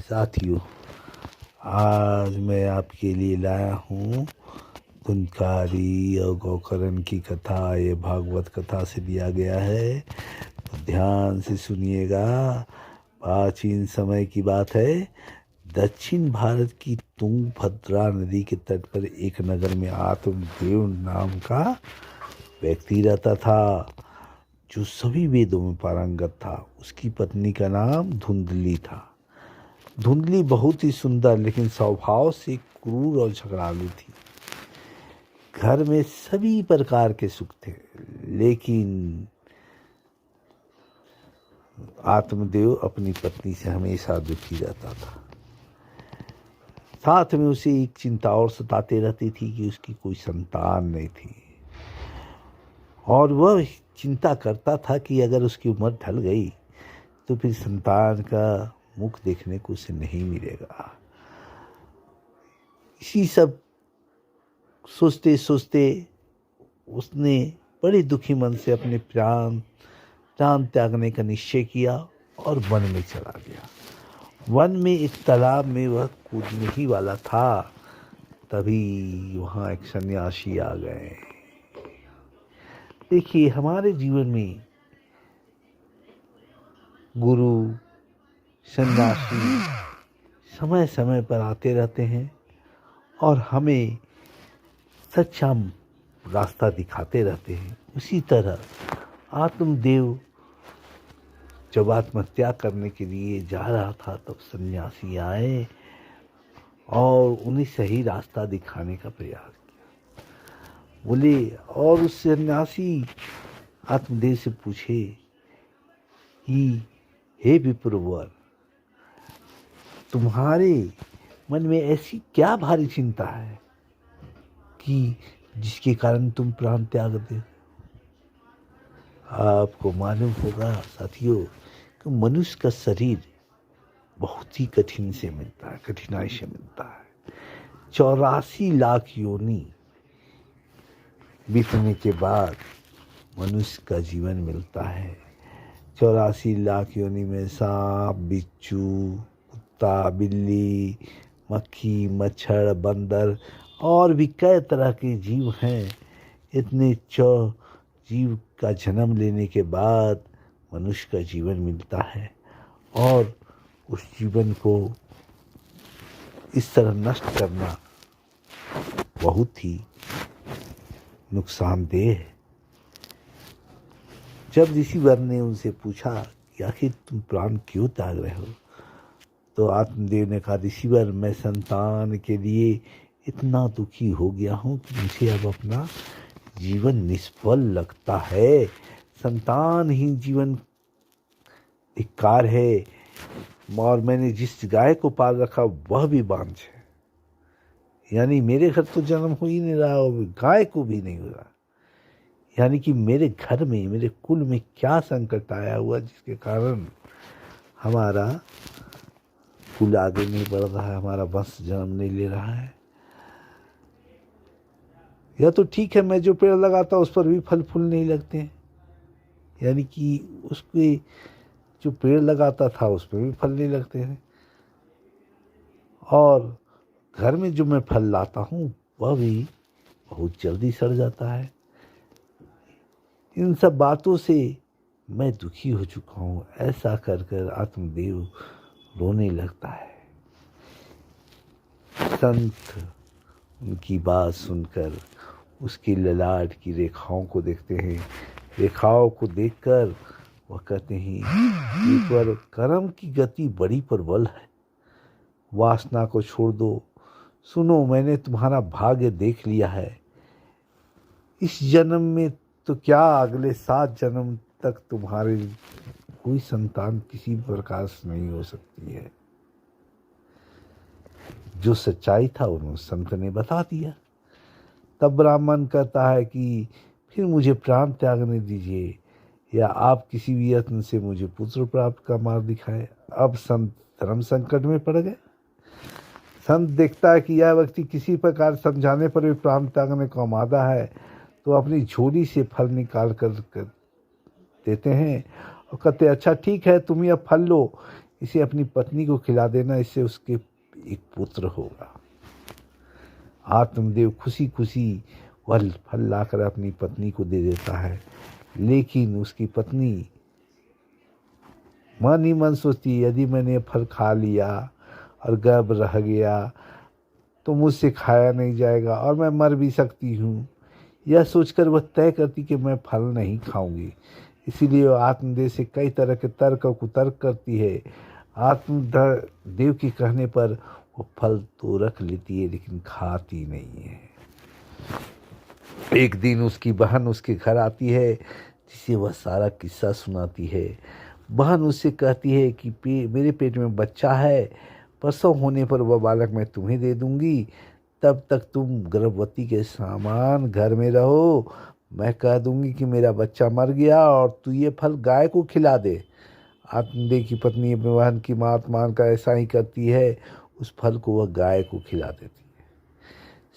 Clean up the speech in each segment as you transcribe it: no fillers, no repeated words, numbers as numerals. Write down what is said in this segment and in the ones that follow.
साथियों, आज मैं आपके लिए लाया हूँ धुंधकारी और गौकर्ण की कथा। ये भागवत कथा से लिया गया है, तो ध्यान से सुनिएगा। प्राचीन समय की बात है। दक्षिण भारत की तुंगभद्रा नदी के तट पर एक नगर में आत्मदेव नाम का व्यक्ति रहता था, जो सभी वेदों में पारंगत था। उसकी पत्नी का नाम धुंधली था। धुंधली बहुत ही सुंदर लेकिन स्वभाव से क्रूर और झगड़ालू थी। घर में सभी प्रकार के सुख थे, लेकिन आत्मदेव अपनी पत्नी से हमेशा दुखी रहता था। साथ में उसे एक चिंता और सताते रहती थी कि उसकी कोई संतान नहीं थी, और वह चिंता करता था कि अगर उसकी उम्र ढल गई तो फिर संतान का मुख देखने को उसे नहीं मिलेगा। इसी सब सोचते सोचते उसने बड़े दुखी मन से अपने प्राण त्यागने का निश्चय किया और वन में चला गया। वन में एक तालाब में वह कूदने ही वाला था, तभी वहाँ एक सन्यासी आ गए। देखिए, हमारे जीवन में गुरु सन्यासी समय समय पर आते रहते हैं और हमें सच्चा रास्ता दिखाते रहते हैं। उसी तरह आत्मदेव जब आत्महत्या करने के लिए जा रहा था, तब सन्यासी आए और उन्हें सही रास्ता दिखाने का प्रयास किया। बोले, और उस सन्यासी आत्मदेव से पूछे कि हे विप्रवर, तुम्हारे मन में ऐसी क्या भारी चिंता है कि जिसके कारण तुम प्राण त्याग दे? आपको मालूम होगा साथियों कि मनुष्य का शरीर बहुत ही कठिनाई से मिलता है। 84 लाख योनि बीतने के बाद मनुष्य का जीवन मिलता है। 84 लाख योनि में सांप, बिच्छू, कुत्ता, बिल्ली, मक्खी, मच्छर, बंदर और भी कई तरह के जीव हैं। इतने जीव का जन्म लेने के बाद मनुष्य का जीवन मिलता है, और उस जीवन को इस तरह नष्ट करना बहुत ही नुकसानदेह है। जब ऋषिवर ने उनसे पूछा कि आखिर तुम प्राण क्यों त्याग रहे हो, तो आत्मदेव ने कहा, ऋषिवर, मैं संतान के लिए इतना दुखी हो गया हूँ कि मुझे अब अपना जीवन निष्फल लगता है। संतान ही जीवन धिक्कार है, और मैंने जिस गाय को पाल रखा वह भी बांझ है। यानी मेरे घर तो जन्म हो ही नहीं रहा, और गाय को भी नहीं हो रहा। यानी कि मेरे घर में, मेरे कुल में क्या संकट आया हुआ जिसके कारण हमारा कुल आगे नहीं बढ़ रहा है, हमारा वंश जन्म नहीं ले रहा है। या तो ठीक है, मैं जो पेड़ लगाता उस पर भी फल फूल नहीं लगते हैं। यानी कि उसके जो पेड़ लगाता था उस पर भी फल नहीं लगते हैं, और घर में जो मैं फल लाता हूँ वह भी बहुत जल्दी सड़ जाता है। इन सब बातों से मैं दुखी हो चुका हूँ। ऐसा कर कर आत्मदेव रोने लगता है। संत उनकी बात सुनकर उसकी ललाट की रेखाओं को देखते हैं। रेखाओं को देखकर वह कहते हैं, ईश्वर, कर्म की गति बड़ी प्रबल है, वासना को छोड़ दो। सुनो, मैंने तुम्हारा भाग्य देख लिया है। इस जन्म में तो क्या, अगले 7 जन्म तक तुम्हारी कोई संतान किसी प्रकार से नहीं हो सकती है। जो सच्चाई था उन्होंने संत ने बता दिया। तब ब्राह्मण कहता है कि फिर मुझे प्राण त्यागने दीजिए, या आप किसी भी यत्न से मुझे पुत्र प्राप्त का मार्ग दिखाए। अब संत धर्म संकट में पड़ गए। संत देखता है कि यह व्यक्ति किसी प्रकार समझाने पर भी प्राण त्यागने को आमादा है, तो अपनी झोली से फल निकाल कर देते हैं और कहते, अच्छा ठीक है, तुम यह फल लो, इसे अपनी पत्नी को खिला देना, इससे उसके एक पुत्र होगा। आत्मदेव खुशी खुशी वह फल लाकर अपनी पत्नी को दे देता है, लेकिन उसकी पत्नी मन ही मन सोचती, यदि मैंने फल खा लिया और गर्भ रह गया तो मुझसे खाया नहीं जाएगा और मैं मर भी सकती हूँ। यह सोचकर वह तय करती कि मैं फल नहीं खाऊंगी। इसीलिए वह आत्मदेव से कई तरह के तर्क कुतर्क करती है। आत्मदेव के कहने पर वो फल तो रख लेती है, लेकिन खाती नहीं है। एक दिन उसकी बहन उसके घर आती है, जिसे वह सारा किस्सा सुनाती है। बहन उससे कहती है कि मेरे पेट में बच्चा है, प्रसव होने पर वह बालक मैं तुम्हें दे दूंगी, तब तक तुम गर्भवती के समान घर में रहो। मैं कह दूंगी कि मेरा बच्चा मर गया और तू ये फल गाय को खिला दे। आत्मदेव की पत्नी अपने बहन की बात मानकर ऐसा ही करती है। उस फल को वह गाय को खिला देती है।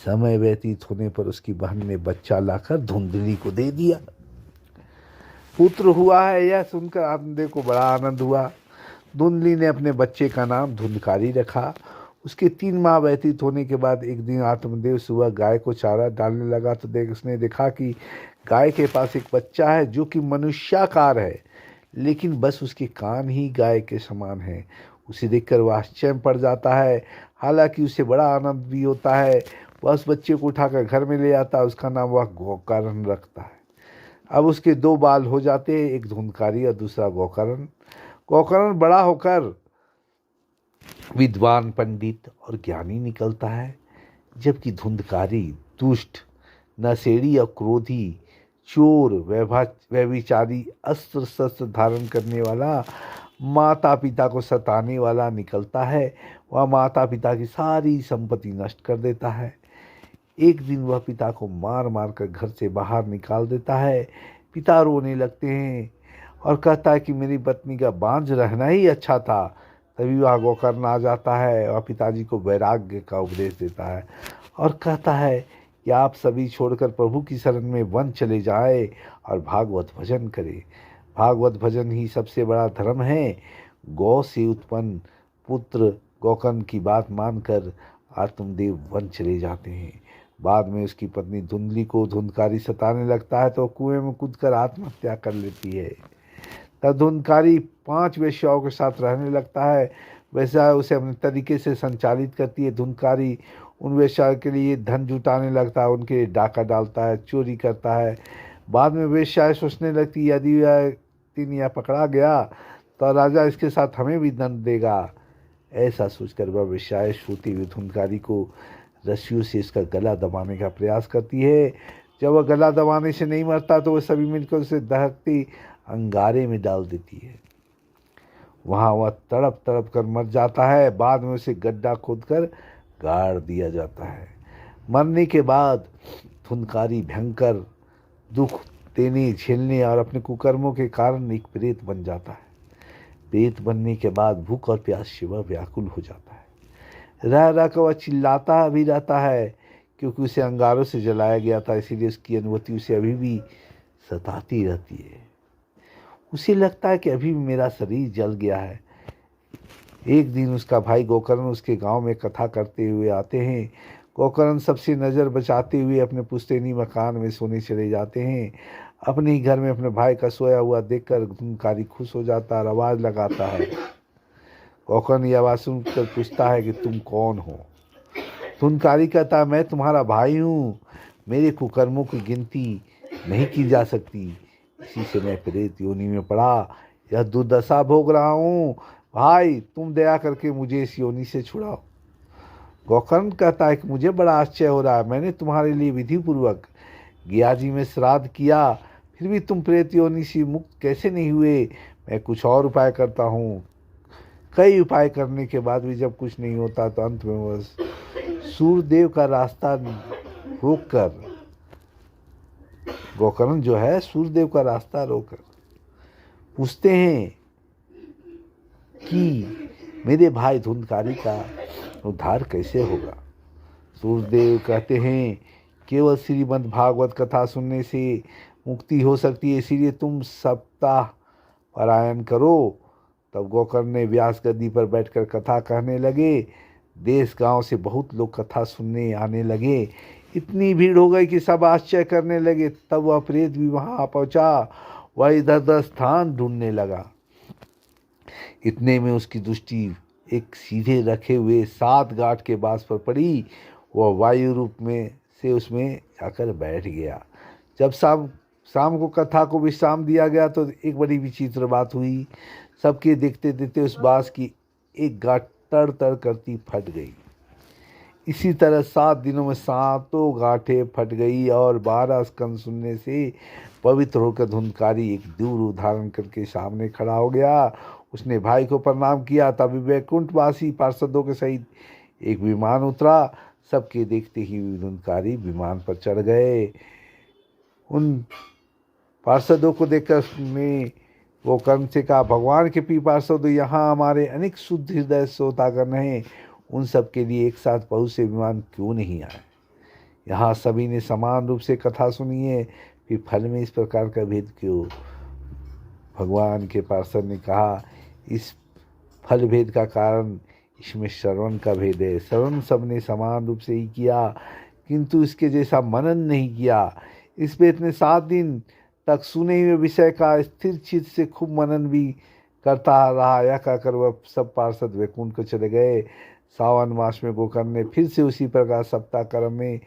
समय व्यतीत होने पर उसकी बहन ने बच्चा लाकर धुंधली को दे दिया। पुत्र हुआ है, यह सुनकर आत्मदेव को बड़ा आनंद हुआ। धुंधली ने अपने बच्चे का नाम धुंधकारी रखा। उसके 3 माह व्यतीत होने के बाद एक दिन आत्मदेव सुबह गाय को चारा डालने लगा तो उसने देखा कि गाय के पास एक बच्चा है जो कि मनुष्याकार है, लेकिन बस उसके कान ही गाय के समान है। उसे देखकर वह आश्चर्य पड़ जाता है। हालांकि उसे बड़ा आनंद भी होता है। वह उस बच्चे को उठाकर घर में ले आता है। उसका नाम वह गोकर्ण रखता है। अब उसके 2 बाल हो जाते हैं, एक धुंधकारी और दूसरा गोकर्ण। गोकर्ण बड़ा होकर विद्वान, पंडित और ज्ञानी निकलता है, जबकि धुंधकारी दुष्ट, नशेड़ी और क्रोधी, चोर, व्यभिचारी, अस्त्र शस्त्र धारण करने वाला, माता पिता को सताने वाला निकलता है। वह माता पिता की सारी संपत्ति नष्ट कर देता है। एक दिन वह पिता को मार मार कर घर से बाहर निकाल देता है। पिता रोने लगते हैं और कहता है कि मेरी पत्नी का बांझ रहना ही अच्छा था। तभी वह गोकर्ण आ जाता है और पिताजी को वैराग्य का उपदेश देता है और कहता है कि आप सभी छोड़कर प्रभु की शरण में वन चले जाए और भागवत भजन करें। भागवत भजन ही सबसे बड़ा धर्म है। गौ से उत्पन्न पुत्र गोकर्ण की बात मानकर आत्मदेव वन चले जाते हैं। बाद में उसकी पत्नी धुंधली को धुंधकारी सताने लगता है तो कुएं में कूदकर आत्महत्या कर लेती है। तब धुंधकारी 5 वेश्याओं के साथ रहने लगता है। वैसा उसे अपने तरीके से संचालित करती है। धुंधकारी उन वेश्याओं के लिए धन जुटाने लगता है, उनके लिए डाका डालता है, चोरी करता है। बाद में वेश्याएं सोचने लगती यदि यह तीनिया पकड़ा गया तो राजा इसके साथ हमें भी दंड देगा। ऐसा सोचकर वह वेश्याएं सोती हुई धुंधकारी को रस्सियों से इसका गला दबाने का प्रयास करती है। जब वह गला दबाने से नहीं मरता तो वह सभी मिलकर उसे दहकती अंगारे में डाल देती है। वहाँ वह तड़प तड़प कर मर जाता है। बाद में उसे गड्ढा खोदकर गाड़ दिया जाता है। मरने के बाद धुंधकारी भयंकर दुख देने, झेलने और अपने कुकर्मों के कारण एक प्रेत बन जाता है। प्रेत बनने के बाद भूख और प्यास से वह व्याकुल हो जाता है। रह रह कर वह चिल्लाता भी रहता है, क्योंकि उसे अंगारों से जलाया गया था, इसीलिए उसकी अनुभूति उसे अभी भी सताती रहती है। उसे लगता है कि अभी भी मेरा शरीर जल गया है। एक दिन उसका भाई गोकर्ण उसके गांव में कथा करते हुए आते हैं। गोकर्ण सबसे नज़र बचाते हुए अपने पुश्तैनी मकान में सोने चले जाते हैं। अपने ही घर में अपने भाई का सोया हुआ देखकर धुंधकारी खुश हो जाता है और आवाज़ लगाता है। गोकर्ण यह आवाज़ सुनकर पूछता है कि तुम कौन हो? धुंधकारी कहता है, मैं तुम्हारा भाई हूँ। मेरे कुकर्मों की गिनती नहीं की जा सकती। इसी से मैं प्रेत योनि में पड़ा यह दुर्दशा भोग रहा हूँ। भाई तुम दया करके मुझे इस योनि से छुड़ाओ। गोकर्ण कहता है कि मुझे बड़ा आश्चर्य हो रहा है। मैंने तुम्हारे लिए विधि पूर्वक गियाजी में श्राद्ध किया, फिर भी तुम प्रेत योनि से मुक्त कैसे नहीं हुए? मैं कुछ और उपाय करता हूँ। कई उपाय करने के बाद भी जब कुछ नहीं होता तो अंत में वह सूर्यदेव का रास्ता रोककर, गोकर्ण जो है सूर्यदेव का रास्ता रोककर पूछते हैं कि मेरे भाई धुंधकारी का उद्धार कैसे होगा। सूर्यदेव कहते हैं केवल श्रीमद् भागवत कथा सुनने से मुक्ति हो सकती है, इसीलिए तुम सप्ताह पारायण करो, तब गोकर्ण ने व्यास गद्दी पर बैठकर कथा कहने लगे। देश गांव से बहुत लोग कथा सुनने आने लगे। इतनी भीड़ हो गई कि सब आश्चर्य करने लगे। तब वह प्रेत भी वहां आ पहुंचा। वह इधर उधर स्थान ढूंढने लगा। इतने में उसकी दृष्टि एक सीधे रखे हुए 7 गांठ के बांस पर पड़ी। वह वायु रूप में से उसमें जाकर बैठ गया। जब शाम को कथा को विश्राम दिया गया तो एक बड़ी विचित्र बात हुई। सबके देखते देखते उस बांस की एक गांठ तर तर करती फट गई। इसी तरह 7 दिनों में 7 गांठें फट गई और 12 स्कंद सुनने से पवित्र होकर धुंधकारी एक दिव्य धारण करके सामने खड़ा हो गया। उसने भाई को प्रणाम किया। तभी वैकुंठवासी पार्षदों के सहित एक विमान उतरा। सबके देखते ही धुंधकारी विमान पर चढ़ गए। उन पार्षदों को देखकर उसने वो कर्ण से कहा, भगवान के प्रिय पार्षदों, यहाँ हमारे अनेक शुद्ध हृदय श्रोतागण हैं। उन सब के लिए एक साथ बहुत से विमान क्यों नहीं आए? यहाँ सभी ने समान रूप से कथा सुनी है, फिर फल में इस प्रकार का भेद क्यों? भगवान के पार्षद ने कहा, इस फल भेद का कारण इसमें श्रवण का भेद है। श्रवण सबने समान रूप से ही किया, किंतु इसके जैसा मनन नहीं किया। इस भेद ने 7 दिन तक सुने हुए विषय का स्थिर चित्त से खूब मनन भी करता रहा। यह कहकर वह सब पार्षद वैकुंठ को चले गए। सावन मास में गोकर्ण ने फिर से उसी प्रकार सप्ताह कर्म में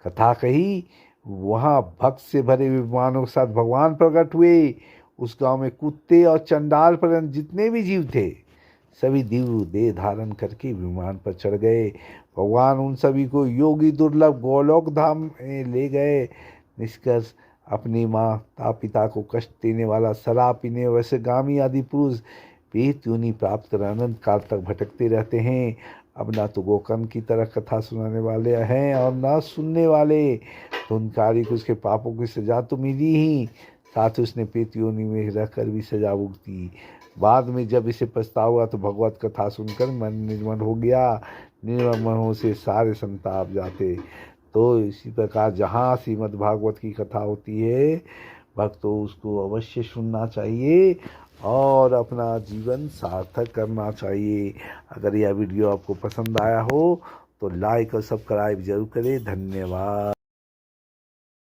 कथा कही। वहाँ भक्त से भरे हुए विमानों के साथ भगवान प्रकट हुए। उस गांव में कुत्ते और चंडाल पर्यंत जितने भी जीव थे सभी दिव्य देह धारण करके विमान पर चढ़ गए। भगवान उन सभी को योगी दुर्लभ गोलोक धाम में ले गए। निष्कर्ष, अपनी माता पिता को कष्ट देने वाला शराब पीने वैश्यगामी आदि पुरुष पेट योनि प्राप्त कर अनंत काल तक भटकते रहते हैं। अब ना तो गोकर्ण की तरह कथा सुनाने वाले हैं और ना सुनने वाले। धुंधकारी को उसके पापों की सजा तो मिली ही, साथ ही उसने पेट योनि में रहकर भी सजा भुगती। बाद में जब इसे पछतावा हुआ तो भगवत कथा सुनकर मन निर्मल हो गया। निर्मल मन हो से सारे संताप जाते। तो इसी प्रकार जहाँ श्रीमद् भागवत की कथा होती है, भक्तों उसको अवश्य सुनना चाहिए और अपना जीवन सार्थक करना चाहिए। अगर यह वीडियो आपको पसंद आया हो तो लाइक और सब्सक्राइब जरूर करें। धन्यवाद।